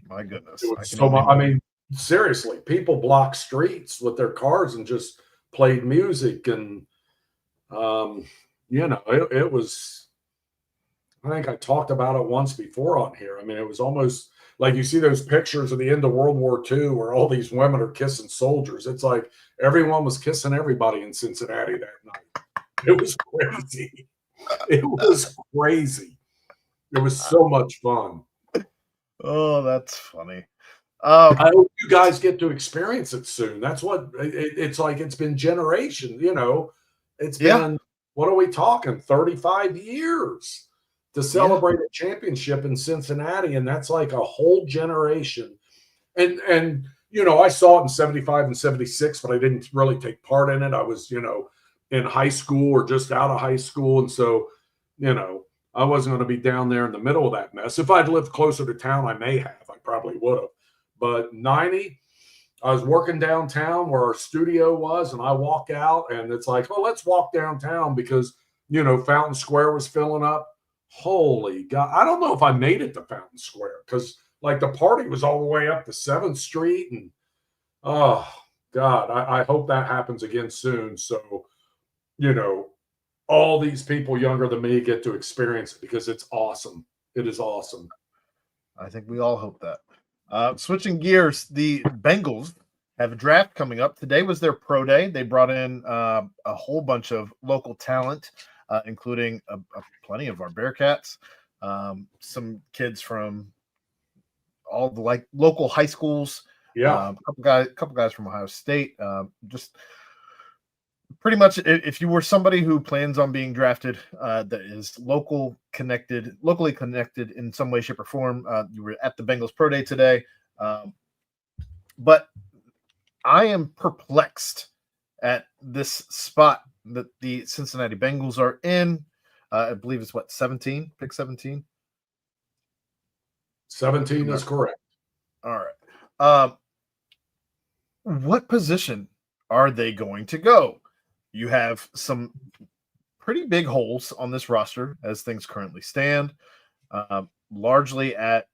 My goodness. It was so much. I mean, seriously, people blocked streets with their cars and just played music, and it was, I think I talked about it once before on here. I mean, it was almost like you see those pictures of the end of World War II where all these women are kissing soldiers. It's like everyone was kissing everybody in Cincinnati that night. It was crazy. It was crazy. It was so much fun. Oh, that's funny. I hope you guys get to experience it soon. That's what it's like. It's been generations, it's been, what are we talking? 35 years to celebrate a championship in Cincinnati. And that's like a whole generation. And I saw it in 75 and 76, but I didn't really take part in it. I was, in high school or just out of high school. And so, I wasn't going to be down there in the middle of that mess. If I'd lived closer to town, I may have. I probably would have. But 90, I was working downtown where our studio was, and I walk out, and it's like, oh, let's walk downtown because, Fountain Square was filling up. Holy God. I don't know if I made it to Fountain Square because, like, the party was all the way up to 7th Street. And, oh, God, I hope that happens again soon. So, all these people younger than me get to experience it because it's awesome. It is awesome. I think we all hope that. Switching gears, the Bengals have a draft coming up. Today was their pro day. They brought in a whole bunch of local talent, including plenty of our Bearcats, some kids from all the local high schools. Yeah, a couple guys from Ohio State. Just pretty much, if you were somebody who plans on being drafted, that is locally connected in some way, shape, or form, you were at the Bengals Pro Day today. But I am perplexed at this spot that the Cincinnati Bengals are in. I believe it's pick 17? 17 is correct. All right. What position are they going to go? You have some pretty big holes on this roster as things currently stand, largely at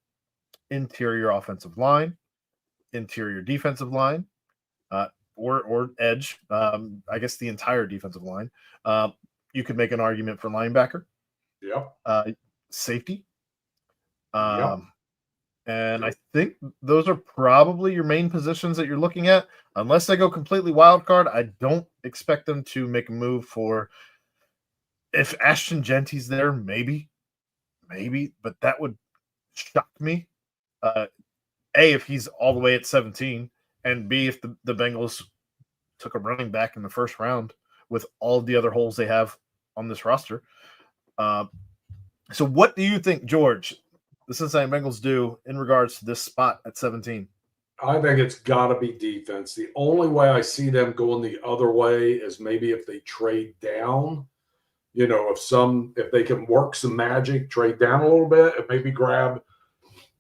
interior offensive line, interior defensive line, or edge. I guess the entire defensive line. You could make an argument for linebacker. Yep. Safety. Yep. And I think those are probably your main positions that you're looking at. Unless they go completely wild card, I don't expect them to make a move for. If Ashton Genty's there, maybe, but that would shock me. A, if he's all the way at 17, and B, if the Bengals took a running back in the first round with all the other holes they have on this roster. So what do you think, George, the Cincinnati Bengals do in regards to this spot at 17? I think it's got to be defense. The only way I see them going the other way is maybe if they trade down. If they can work some magic, trade down a little bit, and maybe grab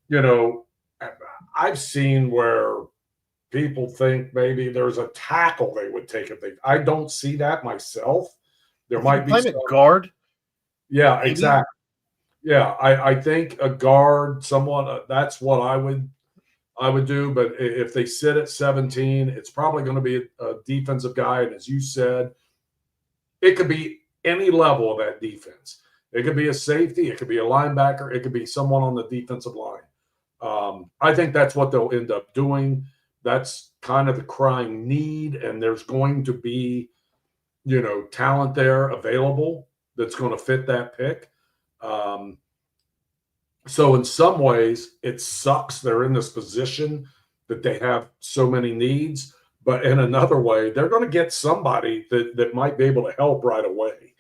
you know, I've seen where people think maybe there's a tackle they would take if they. I don't see that myself. There If you might can be play him at some. guard, Yeah, maybe. exactly. Yeah, I think a guard, someone that's what I would do. But if they sit at 17, it's probably going to be a defensive guy. And as you said, it could be any level of that defense. It could be a safety, it could be a linebacker, it could be someone on the defensive line. I think that's what they'll end up doing. That's kind of the crying need, and there's going to be, talent there available that's going to fit that pick. Um, so in some ways, it sucks they're in this position that they have so many needs. But in another way, they're going to get somebody that might be able to help right away.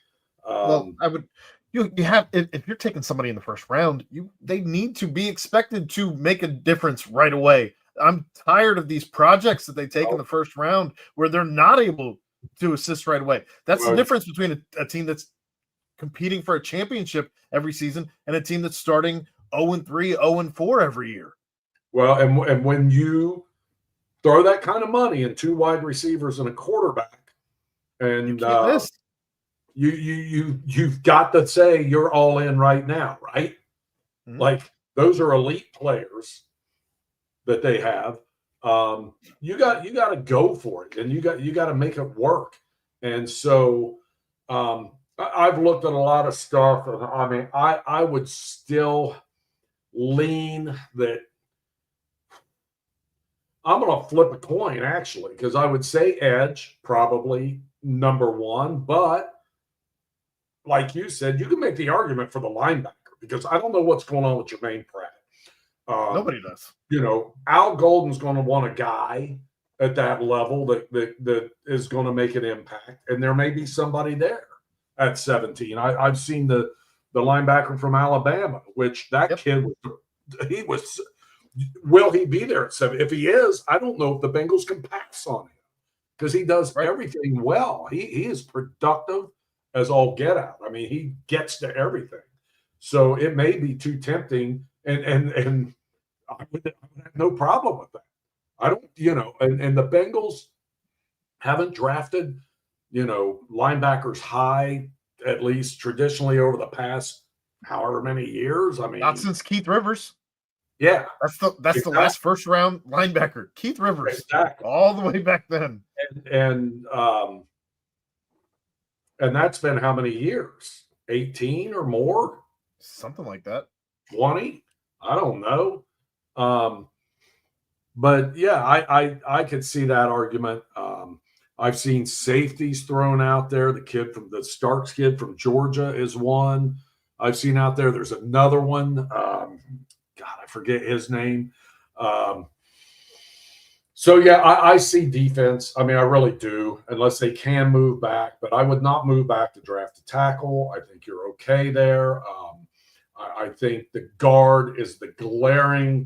Well, Um, I would. You have if you're taking somebody in the first round, they need to be expected to make a difference right away. I'm tired of these projects that they take in the first round where they're not able to assist right away. That's the well, difference between a team that's competing for a championship every season and a team that's starting 0-3, 0-4 every year. well, and when you throw that kind of money in two wide receivers and a quarterback, You and can't miss. you've got to say you're all in right now, right? Mhm. Like those are elite players that they have. You got to go for it, and you got to make it work. And so I've looked at a lot of stuff, and I mean, I would still lean that I'm going to flip a coin actually, because I would say edge probably number one, but like you said, you can make the argument for the linebacker because I don't know what's going on with Jermaine Pratt. Nobody does. Al Golden's going to want a guy at that level that is going to make an impact, and there may be somebody there at 17. I've seen the linebacker from Alabama, which that kid was. Will he be there at 7? If he is, I don't know if the Bengals can pass on him because he does everything well. He is productive as all get out. I mean, he gets to everything. So it may be too tempting, and I would have no problem with that. I don't, and the Bengals haven't drafted, linebackers high, at least traditionally over the past however many years. I mean, not since Keith Rivers. Yeah, that's the last first round linebacker, Keith Rivers, all the way back then. And that's been how many years? 18 or more? Something like that. 20? I don't know. But yeah, I could see that argument. I've seen safeties thrown out there. The Starks kid from Georgia is one I've seen out there. There's another one. God, I forget his name. So yeah, I see defense. I mean, I really do, unless they can move back. But I would not move back to draft a tackle. I think you're okay there. I think the guard is the glaring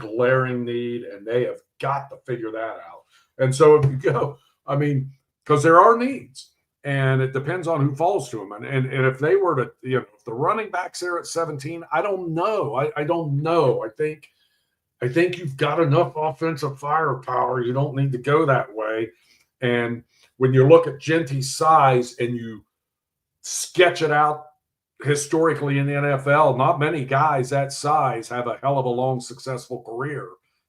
need, and they have got to figure that out. And so if you go, I mean, because there are needs, and it depends on who falls to them. And if they were to, if the running back's there at 17, I don't know. I don't know. I think you've got enough offensive firepower. You don't need to go that way. And when you look at Genty's size and you sketch it out historically in the NFL, not many guys that size have a hell of a long, successful career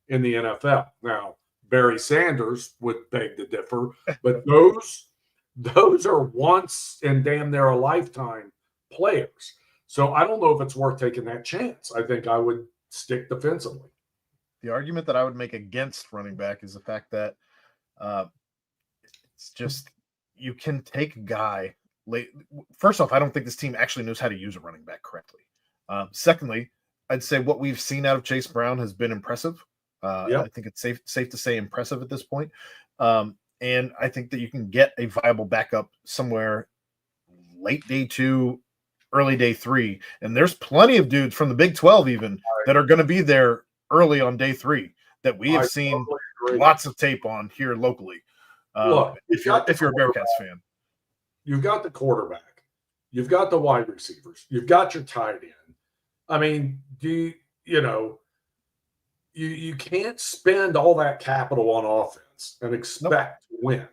in the NFL. Now, Barry Sanders would beg to differ, but those are once in damn near a lifetime players. So I don't know if it's worth taking that chance. I think I would stick defensively. The argument that I would make against running back is the fact that it's just you can take a guy late. First off, I don't think this team actually knows how to use a running back correctly. Secondly, I'd say what we've seen out of Chase Brown has been impressive. I think it's safe to say impressive at this point. And I think that you can get a viable backup somewhere late day 2, early day 3. And there's plenty of dudes from the Big 12 even that are going to be there early on day 3 that we have seen lots of tape on here locally. Look, if you're a Bearcats fan, you've got the quarterback, you've got the wide receivers, you've got your tight end. I mean, you can't spend all that capital on offense and expect to win.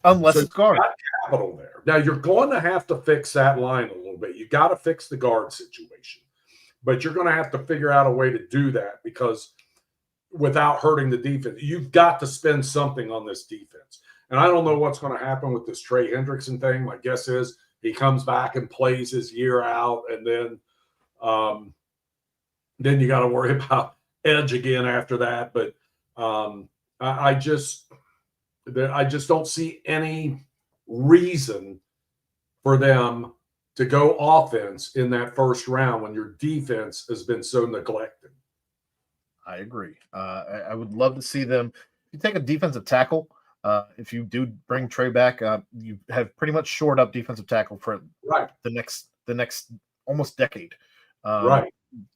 Unless it's guard. Got capital there. Now you're going to have to fix that line a little bit. You got to fix the guard situation, but you're going to have to figure out a way to do that because without hurting the defense, you've got to spend something on this defense. And I don't know what's going to happen with this Trey Hendrickson thing. My guess is he comes back and plays his year out, and then you got to worry about edge again after that. But I just don't see any reason for them to go offense in that first round when your defense has been so neglected. I agree. I would love to see them. If you take a defensive tackle, if you do bring Trey back, you have pretty much shored up defensive tackle for the next almost decade.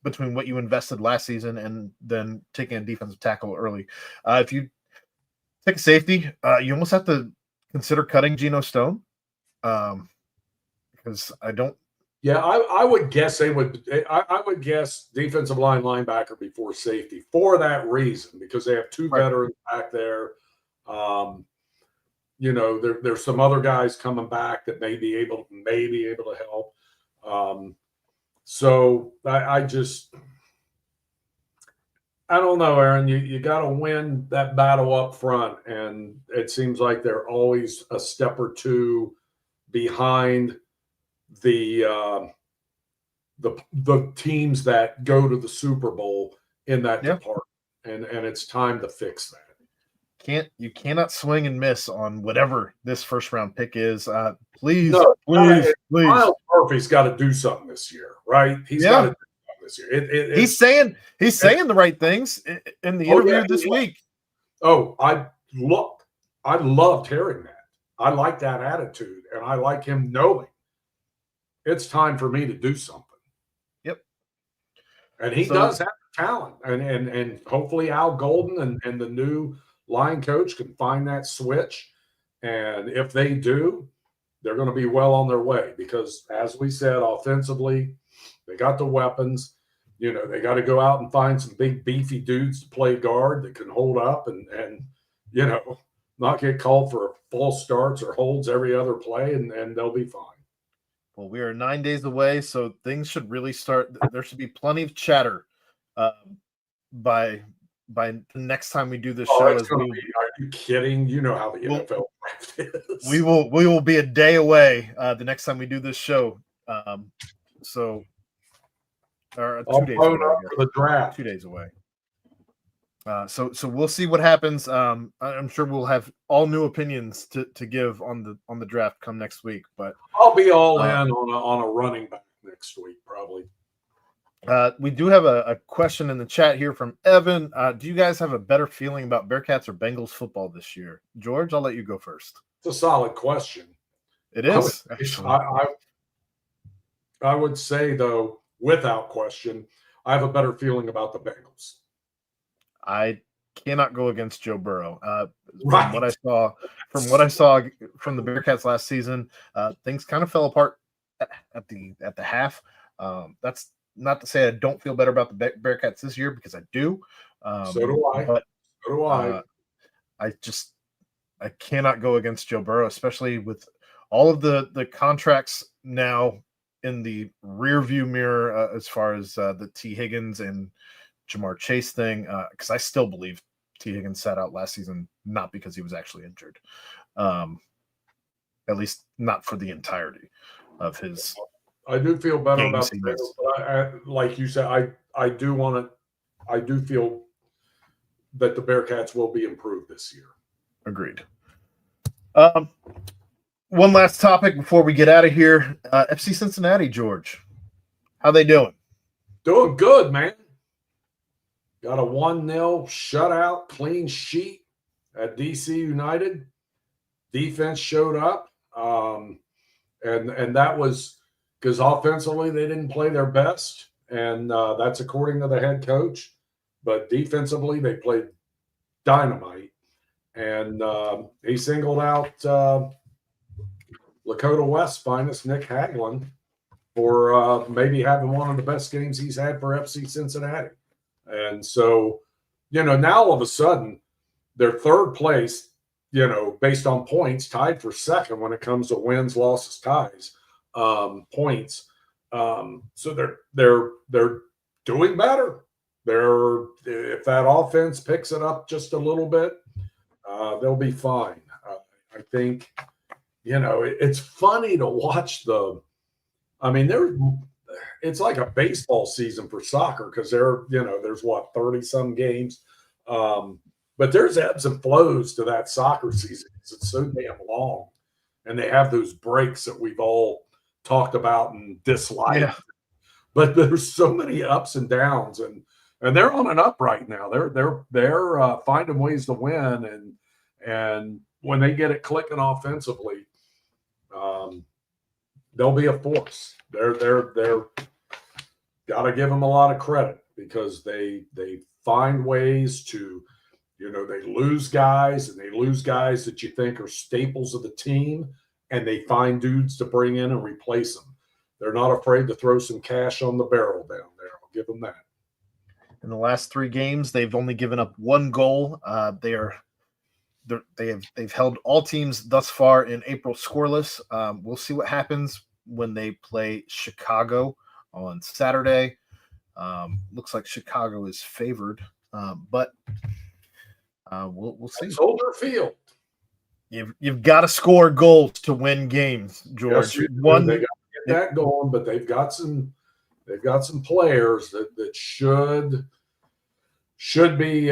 Between what you invested last season and then taking a defensive tackle early. If you take a safety, you almost have to consider cutting Geno Stone because I don't. Yeah, I would guess they would. I would guess defensive line linebacker before safety for that reason because they have two veterans back there. There's some other guys coming back that may be able to help. So I don't know, Aaron. You got to win that battle up front, and it seems like they're always a step or two behind the teams that go to the Super Bowl in that department, and it's time to fix that. You cannot swing and miss on whatever this first round pick is. Please. Miles Murphy's got to do something this year, right? He's got to do something this year. He's saying the right things in the interview this week. Oh, I loved hearing that. I like that attitude, and I like him knowing it's time for me to do something. Yep. And he does have talent, and hopefully Al Golden and the new line coach can find that switch. And if they do, they're going to be well on their way because, as we said, offensively, they got the weapons. They got to go out and find some big, beefy dudes to play guard that can hold up and not get called for false starts or holds every other play, and they'll be fine. Well, we are 9 days away, so things should really start. There should be plenty of chatter by the next time we do this show. Are you kidding? You know how the NFL draft is. We will be a day away the next time we do this show. Or 2 days away. For the draft. 2 days away. So we'll see what happens. I'm sure we'll have all new opinions to give on the draft come next week. But I'll be all in on a running back next week, probably. We do have a question in the chat here from Evan. Do you guys have a better feeling about Bearcats or Bengals football this year? George, I'll let you go first. It's a solid question. It is. I would say, though, without question, I have a better feeling about the Bengals. I cannot go against Joe Burrow. From what I saw from the Bearcats last season, things kind of fell apart at the half. That's not to say I don't feel better about the Bearcats this year because I do. So do I. But, so do I. I cannot go against Joe Burrow, especially with all of the contracts now in the rear view mirror as far as the T. Higgins and Jamar Chase thing, because I still believe T. Higgins sat out last season, not because he was actually injured. At least not for the entirety of his. I do feel better about the Bengals, but like you said, I do feel that the Bearcats will be improved this year. Agreed. One last topic before we get out of here. FC Cincinnati, George. How they doing? Doing good, man. Got a 1-0 shutout, clean sheet at DC United. Defense showed up. And that was because offensively they didn't play their best. And that's according to the head coach. But defensively, they played dynamite. And he singled out Lakota West's finest, Nick Hagelin, for maybe having one of the best games he's had for FC Cincinnati. And so now all of a sudden they're third place, based on points, tied for second when it comes to wins, losses, ties, points. So they're doing better. If that offense picks it up just a little bit, they'll be fine. I think, it's funny to watch it's like a baseball season for soccer because there's 30 some games. But there's ebbs and flows to that soccer season because it's so damn long. And they have those breaks that we've all talked about and disliked. Yeah. But there's so many ups and downs, and they're on an up right now. They're finding ways to win, and when they get it clicking offensively, they'll be a force. They're got to give them a lot of credit because they find ways to, they lose guys that you think are staples of the team, and they find dudes to bring in and replace them. They're not afraid to throw some cash on the barrel down there. I'll give them that. In the last 3 games, they've only given up 1 goal. They've held all teams thus far in April scoreless. We'll see what happens when they play Chicago on Saturday. Looks like Chicago is favored, but we'll see. Soldier Field. You've got to score goals to win games, George. Yes, they got to get that going, but they've got some players that should be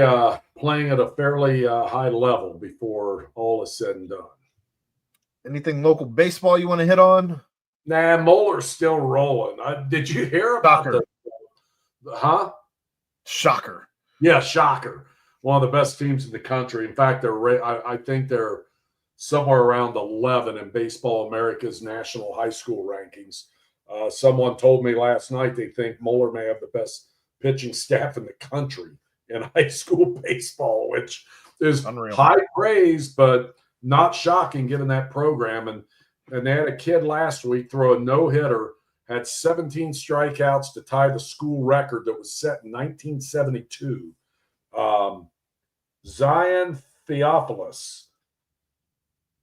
playing at a fairly high level before all is said and done. Anything local baseball you want to hit on? Nah, Moeller's still rolling. Did you hear about Shocker. Yeah, Shocker. One of the best teams in the country. In fact, I think they're somewhere around 11 in Baseball America's national high school rankings. Someone told me last night they think Moeller may have the best pitching staff in the country in high school baseball, which is unreal. High praise, but not shocking given that program. And they had a kid last week throw a no-hitter, had 17 strikeouts to tie the school record that was set in 1972. Zion Theophilus,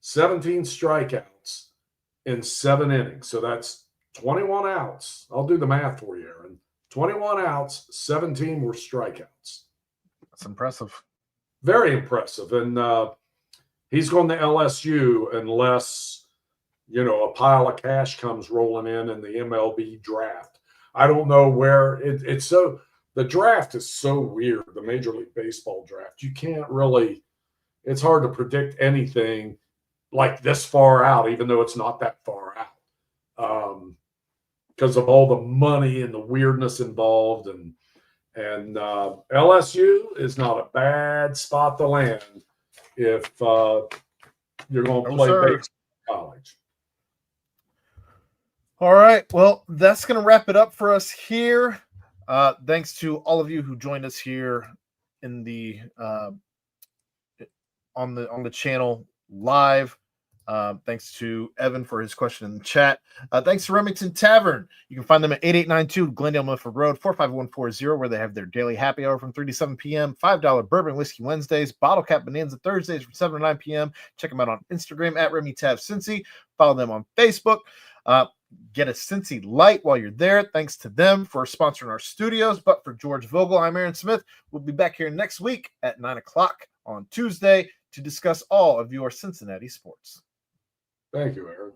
17 strikeouts in 7 innings. So that's 21 outs. I'll do the math for you, Aaron. 21 outs, 17 were strikeouts. That's impressive. Very impressive. And he's going to LSU unless, a pile of cash comes rolling in the MLB draft. I don't know where it's so – the draft is so weird, the Major League Baseball draft. You can't really – it's hard to predict anything like this far out, even though it's not that far out, because of all the money and the weirdness involved. And LSU is not a bad spot to land if you're going to play baseball in college. All right. Well, that's going to wrap it up for us here. Thanks to all of you who joined us here in the on the channel live. Thanks to Evan for his question in the chat. Thanks to Remington Tavern. You can find them at 8892 Glendale Milford Road, 45140, where they have their daily happy hour from 3 to 7 p.m., $5 bourbon whiskey Wednesdays, bottle cap bonanza Thursdays from 7 to 9 p.m. Check them out on Instagram at RemyTavCincy. Follow them on Facebook. Get a Cincy Light while you're there. Thanks to them for sponsoring our studios. But for George Vogel, I'm Aaron Smith. We'll be back here next week at 9 o'clock on Tuesday to discuss all of your Cincinnati sports. Thank you, Aaron.